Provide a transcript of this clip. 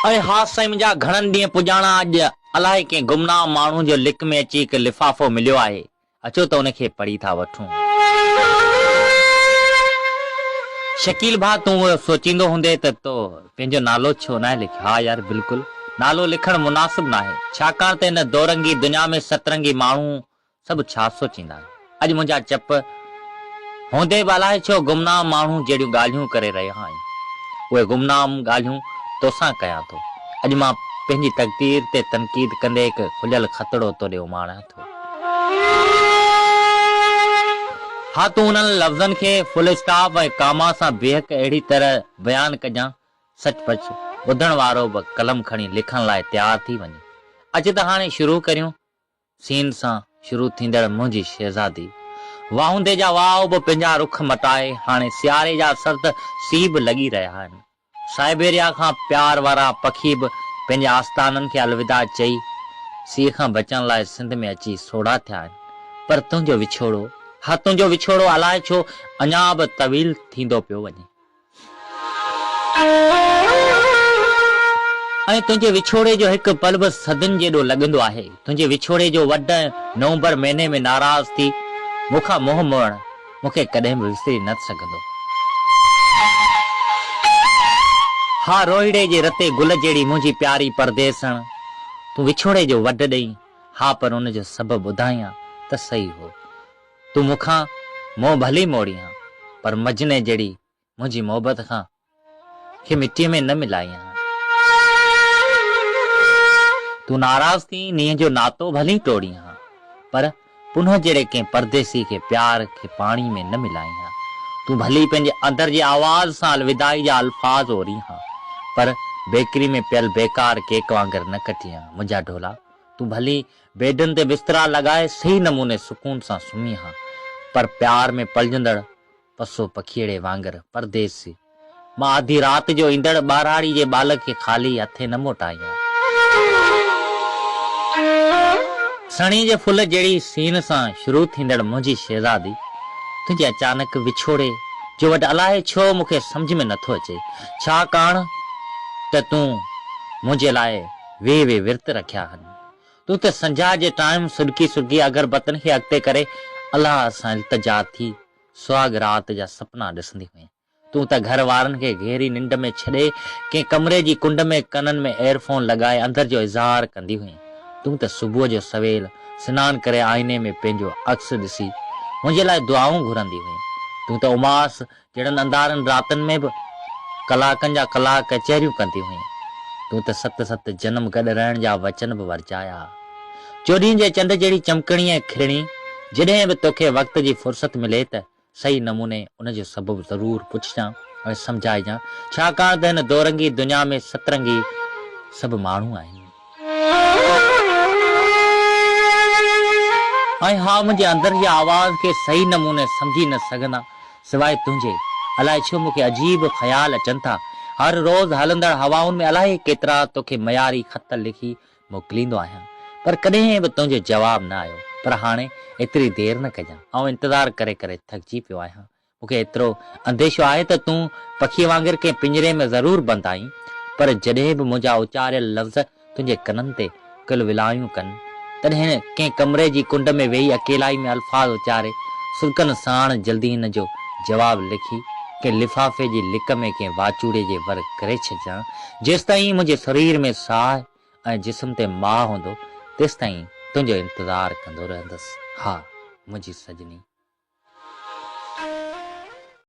ऐं हा साईं, मुंहिंजा घणनि ॾींहं पुॼाणा अॼु अलाए कंहिं गुमनाम माण्हू जो लिक में अची हिकु लिफ़ाफ़ो मिलियो आहे। अचो त उनखे पढ़ी था वठूं। शकील भाउ, तूं सोचींदो हूंदे त तो पंहिंजो नालो छो न लिखियो? हा यार, बिल्कुलु नालो लिखणु मुनासिब न आहे, छाकाणि त हिन दौरंगी दुनिया में सतरंगी माण्हू सभु छा सोचींदा। अॼु मुंहिंजा चप हूंदे बि अलाए छो गुमनाम माण्हू जहिड़ियूं ॻाल्हियूं करे रहिया आहिनि। उहे गुमनाम ॻाल्हियूं तोसां कयां थो। अॼु मां पंहिंजी तक़दीर ते तनक़ीद कंदे हिकु खुलियल खतड़ो तोॾे उमाड़ियां थो। हा, तूं उन्हनि लफ़्ज़नि खे फुल स्टॉप ऐं कामा सां बेहक अहिड़ी तरह बयानु कजां, सचपच ॿुधण वारो बि कलम खणी लिखण लाइ तयारु थी वञे। अचु त हाणे शुरू करियूं। सीन सां शुरू थींदड़ मुंहिंजी शहज़ादी। वाहुंदे जा वाव बि पंहिंजा रुख मटाए हाणे सियारे जा सर्द सीउ बि लॻी रहिया आहिनि। साइबेरिया खां प्यार वारा पखी बि पंहिंजे आस्थाननि खे अलविदा चई सीउ खां बचण लाइ सिंध में अची सोढ़ा थिया आहिनि। पर तुंहिंजो विछोड़ो, हा तुंहिंजो विछोड़ो अलाए छो अञा बि तवील थींदो पियो वञे। ऐं तुंहिंजे विछोड़े जो हिकु पल बि सदियुनि जेॾो लॻंदो आहे। तुंहिंजे विछोड़े जो वॾ नवंबर महीने में नाराज़ थी मूंखां मोह मोहण मूंखे कॾहिं बि विसरी न सघंदो। हा, रोहिड़े जे रते गुल जहिड़ी मुंहिंजी प्यारी परदेसण, तूं विछोड़े जो वॾ ॾेई हा पर उन जो सबबु ॿुधायां त सही हो। तूं मूंखां मोह भली मोड़ी हा, पर मजने जहिड़ी मुंहिंजी मोहबत खां खे मिटीअ में न मिलाई हा। तूं नाराज़ थी नींहं जो नातो भली तोड़ी हा, पर पुनः जहिड़े कंहिं परदेसी खे प्यार खे पाणी में न मिलाई हा। तूं भली पंहिंजे अंदर जी आवाज़ सां अलविदाई जा अल्फाज ओरी हा, पर बेकरी में पियल बेकार केक वांगुरु न कटी हा। मुंहिंजा ढोला, तूं भली बेडनि ते बिस्तरा लॻाए सही नमूने सुकून सां सुम्ही हा, पर प्यार में पलजंदड़ पसो पखीअड़े वांगुरु परदेसी मां आधी राति जो ईंदड़ ॿारहाड़ी जे बालक खे ख़ाली हथे न मोटाई हा। सणी जे फुल जहिड़ी सीन सां शुरू थींदड़ मुंहिंजी शहज़ादी, तुंहिंजे अचानक विछोड़े जो वटि अलाए छो मूंखे सम्झ में नथो अचे। छाकाणि त तूं मुंहिंजे लाइ वे विर्त रखिया आहिनि। तूं त संझा जे टाइम सुॾकी सुॾकी अगरबत्तनि खे अॻिते करे अलाह सां इल्तिजा थी सुहाग राति जा सपना ॾिसंदी हुई। तूं त घर वारनि खे घेरी निंड में छॾे कंहिं कमरे जी कुंड में कननि में एयरफोन लॻाए अंदर जो इज़हार कंदी हुई। तूं त सुबुह जो सवेल सनानु करे आईने में पंहिंजो अक्स ॾिसी मुंहिंजे लाइ दुआऊं घुरंदी हुई। तूं त उमास जहिड़नि अंधारनि रातनि में बि कलाकनि जा कलाक कचहरियूं कंदी हुई। तूं त सत सत जन्म गॾु रहण जा वचन बि वरचाया। चोॾहं जे चंड जहिड़ी चमकणी ऐं खिलणी, जॾहिं बि तोखे वक़्त जी फुर्सत मिले त सही नमूने उनजो सबबु ज़रूरु पुछजांइ ऐं सम्झाइजांइ, छाकाणि त हिन दौरंगी दुनिया में सतरंगी सभु माण्हू आहिनि। ऐं हा, मुंहिंजे अंदर जी आवाज़ खे सही नमूने सम्झी न सघंदा सवाइ तुंहिंजे। अलाए छो मूंखे अजीब ख़्याल अचनि था। हर रोज़ हलंदड़ हवाउनि में अलाए केतिरा तोखे मयारी ख़त लिखी मोकिलींदो आहियां, पर कॾहिं बि तुंहिंजो जवाब न आयो। पर हाणे एतिरी देरि न कजां, ऐं इंतज़ारु करे करे थकिजी पियो आहियां। मूंखे एतिरो अंदेशो आहे त तूं पखीअ वांगुरु कंहिं पिंजरे में ज़रूरु बंदि आहीं, पर जॾहिं बि मुंहिंजा उचारियल लफ़्ज़ तुंहिंजे कननि ते किलविलायूं कनि, तॾहिं कंहिं कमरे जी कुंड में वेही अकेलाई में अल्फाज़ उचारे सुल्कनि साण जल्दी हिन जो जवाबु लिखी कंहिं लिफ़ाफ़े जी लिक में कंहिं वाचूड़े जे वर करे छॾिजां। जेसिताईं मुंहिंजे शरीर में साह ऐं जिस्म ते माउ हूंदो तेसिताईं तुंहिंजो इंतज़ारु कंदो रहंदुसि। हा, मुंहिंजी सजनी।